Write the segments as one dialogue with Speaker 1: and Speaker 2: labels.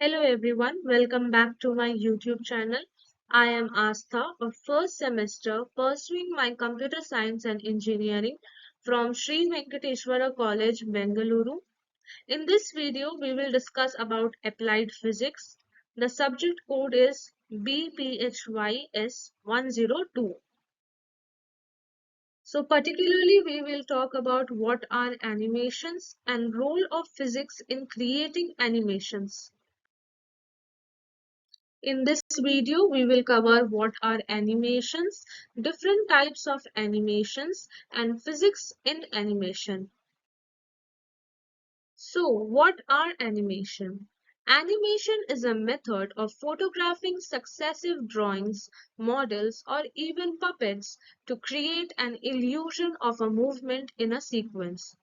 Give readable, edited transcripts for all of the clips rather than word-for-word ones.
Speaker 1: Hello everyone, welcome back to my YouTube channel. I am Astha, a first semester pursuing my computer science and engineering from Sri Venkateswara College, Bengaluru. In this video, we will discuss about applied physics. The subject code is BPHYS102. So particularly, we will talk about what are animations and role of physics in creating animations. In this video, we will cover what are animations, different types of animations, and physics in animation. So, what are animation? Animation is a method of photographing successive drawings, models, or even puppets to create an illusion of a movement in a sequence.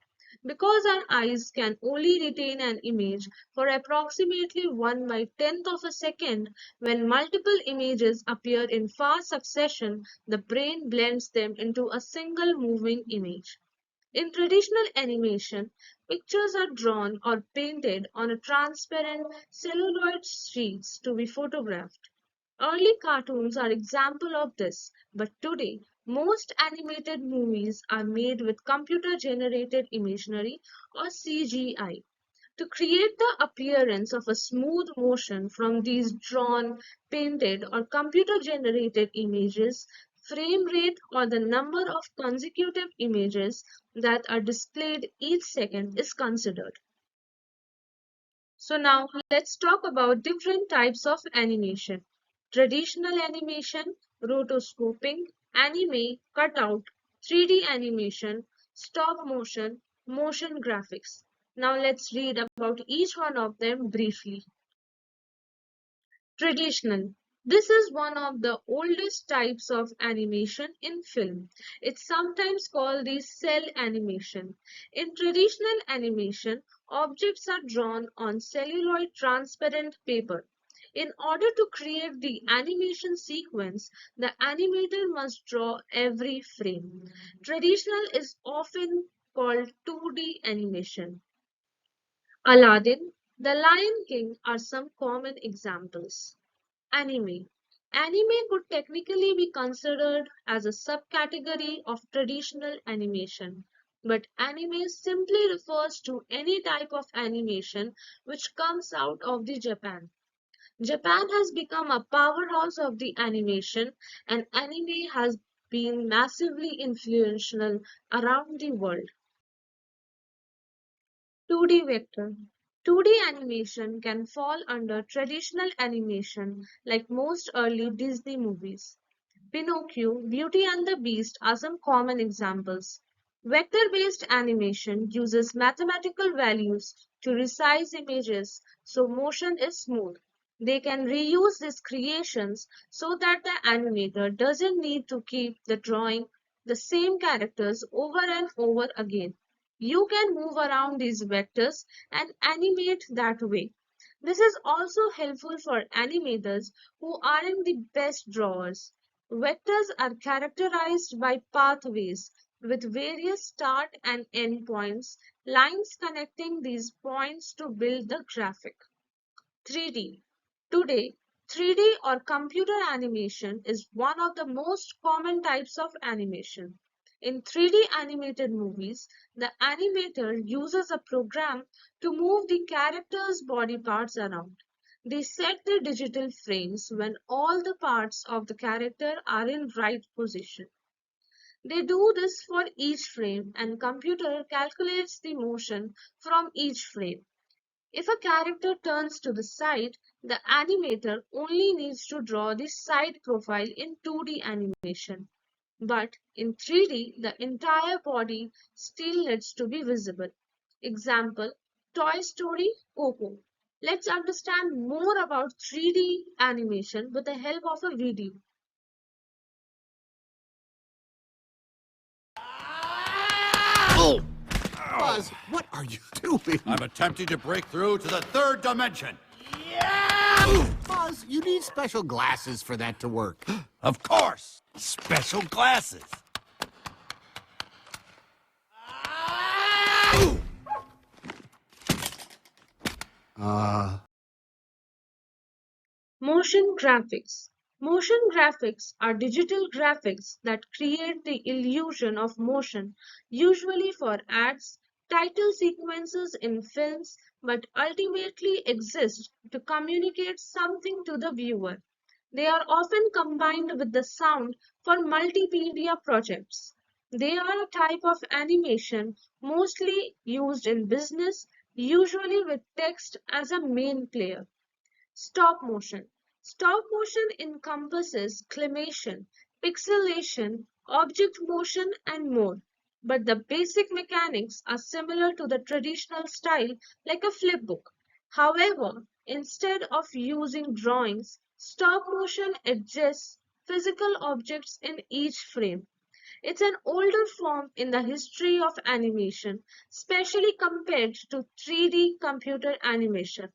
Speaker 1: Because our eyes can only retain an image for approximately 1 by 10th of a second, when multiple images appear in fast succession, the brain blends them into a single moving image. In traditional animation, pictures are drawn or painted on a transparent celluloid sheets to be photographed. Early cartoons are example of this, but today most animated movies are made with computer-generated imagery or CGI. To create the appearance of a smooth motion from these drawn, painted, or computer-generated images, frame rate or the number of consecutive images that are displayed each second is considered. So now let's talk about different types of animation. Traditional animation, rotoscoping, anime, cutout, 3D animation, stop motion, motion graphics. Now let's read about each one of them briefly. Traditional. This is one of the oldest types of animation in film. It's sometimes called the cell animation. In traditional animation, objects are drawn on celluloid transparent paper. In order to create the animation sequence, the animator must draw every frame. Traditional is often called 2D animation. Aladdin, The Lion King are some common examples. Anime. Anime could technically be considered as a subcategory of traditional animation, but anime simply refers to any type of animation which comes out of the Japan. Japan has become a powerhouse of the animation, and anime has been massively influential around the world. 2D vector. 2D animation can fall under traditional animation like most early Disney movies. Pinocchio, Beauty and the Beast are some common examples. Vector-based animation uses mathematical values to resize images so motion is smooth. They can reuse these creations so that the animator doesn't need to keep the drawing the same characters over and over again. You can move around these vectors and animate that way. This is also helpful for animators who aren't the best drawers. Vectors are characterized by pathways with various start and end points, lines connecting these points to build the graphic. 3D. Today, 3D or computer animation is one of the most common types of animation. In 3D animated movies, the animator uses a program to move the character's body parts around. They set the digital frames when all the parts of the character are in right position. They do this for each frame and computer calculates the motion from each frame. If a character turns to the side, the animator only needs to draw the side profile in 2D animation. But in 3D, the entire body still needs to be visible. Example, Toy Story, Coco. Let's understand more about 3D animation with the help of a video.
Speaker 2: Oh! Buzz, what are you doing?
Speaker 3: I'm attempting to break through to the third dimension.
Speaker 2: Buzz, you need special glasses for that to work.
Speaker 3: Of course, special glasses.
Speaker 1: Motion graphics. Motion graphics are digital graphics that create the illusion of motion, usually for ads, title sequences in films, but ultimately exist to communicate something to the viewer. They are often combined with the sound for multimedia projects. They are a type of animation mostly used in business, usually with text as a main player. Stop motion. Stop motion encompasses climation, pixelation, object motion, and more. But the basic mechanics are similar to the traditional style, like a flipbook. However, instead of using drawings, stop motion adjusts physical objects in each frame. It's an older form in the history of animation, especially compared to 3D computer animation.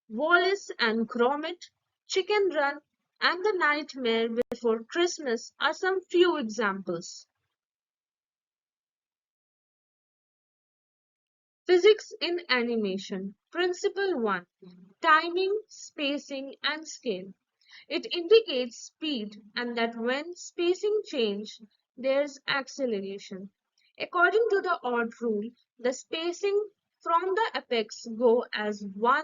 Speaker 1: Wallace and Gromit, Chicken Run, and The Nightmare Before Christmas are some few examples. Physics in animation. Principle 1. Timing, spacing, and scale. It indicates speed and that when spacing change, there's acceleration. According to the odd rule, the spacing from the apex go as 1,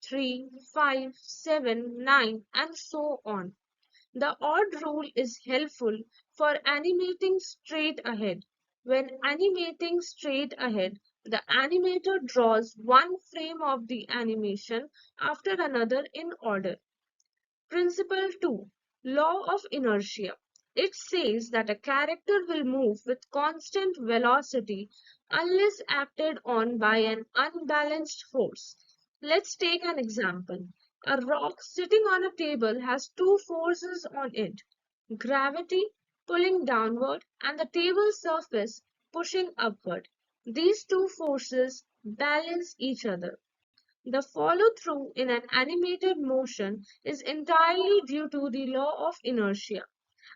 Speaker 1: 3, 5, 7, 9, and so on. The odd rule is helpful for animating straight ahead. When animating straight ahead, the animator draws one frame of the animation after another in order. Principle 2. Law of inertia. It says that a character will move with constant velocity unless acted on by an unbalanced force. Let's take an example. A rock sitting on a table has two forces on it: gravity pulling downward and the table surface pushing upward. These two forces balance each other. The follow-through in an animated motion is entirely due to the law of inertia.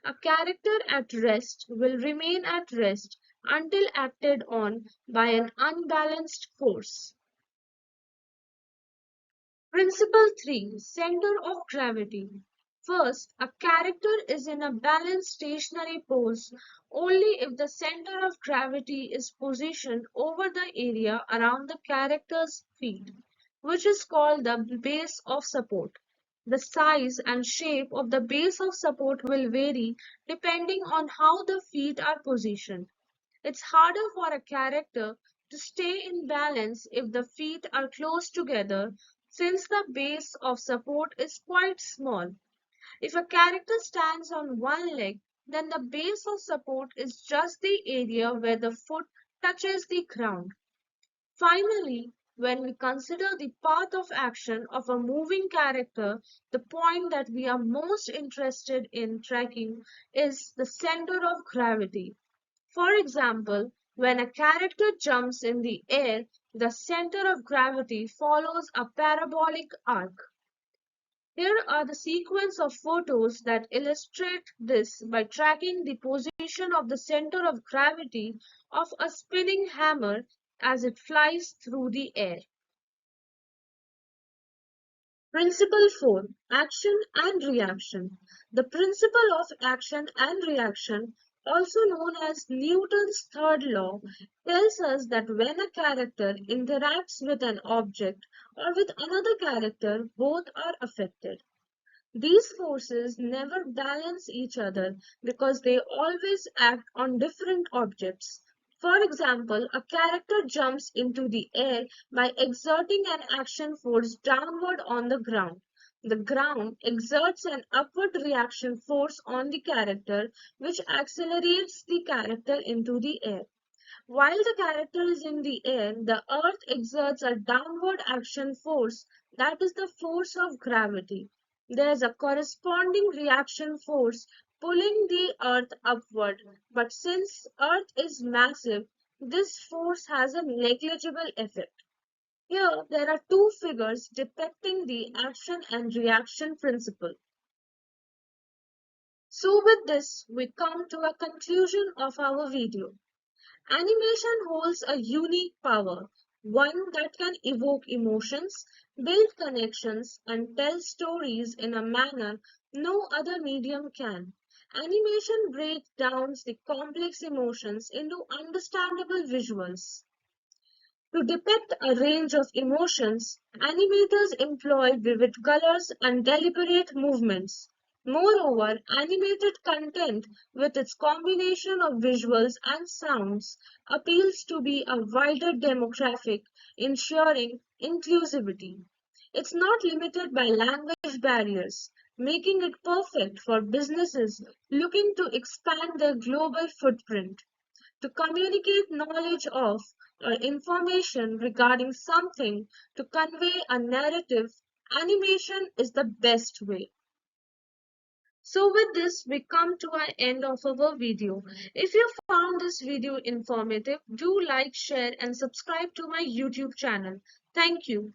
Speaker 1: A character at rest will remain at rest until acted on by an unbalanced force. Principle 3. Center of gravity. First, a character is in a balanced stationary pose only if the center of gravity is positioned over the area around the character's feet, which is called the base of support. The size and shape of the base of support will vary depending on how the feet are positioned. It's harder for a character to stay in balance if the feet are close together, since the base of support is quite small. If a character stands on one leg, then the base of support is just the area where the foot touches the ground. Finally, when we consider the path of action of a moving character, the point that we are most interested in tracking is the center of gravity. For example, when a character jumps in the air, the center of gravity follows a parabolic arc. Here are the sequence of photos that illustrate this by tracking the position of the center of gravity of a spinning hammer as it flies through the air. Principle 4. Action and reaction. The principle of action and reaction, also known as Newton's third law, tells us that when a character interacts with an object or with another character, both are affected. These forces never balance each other because they always act on different objects. For example, a character jumps into the air by exerting an action force downward on the ground. The ground exerts an upward reaction force on the character, which accelerates the character into the air. While the character is in the air, the earth exerts a downward action force, that is the force of gravity. There is a corresponding reaction force pulling the earth upward, but since earth is massive, this force has a negligible effect. Here, there are two figures depicting the action and reaction principle. So with this, we come to a conclusion of our video. Animation holds a unique power, one that can evoke emotions, build connections, and tell stories in a manner no other medium can. Animation breaks down the complex emotions into understandable visuals. To depict a range of emotions, animators employ vivid colors and deliberate movements. Moreover, animated content, with its combination of visuals and sounds, appeals to be a wider demographic, ensuring inclusivity. It's not limited by language barriers, making it perfect for businesses looking to expand their global footprint. To communicate knowledge of or information regarding something, to convey a narrative, animation is the best way. So with this, we come to our end of our video. If you found this video informative, do like, share and subscribe to my YouTube channel. Thank you.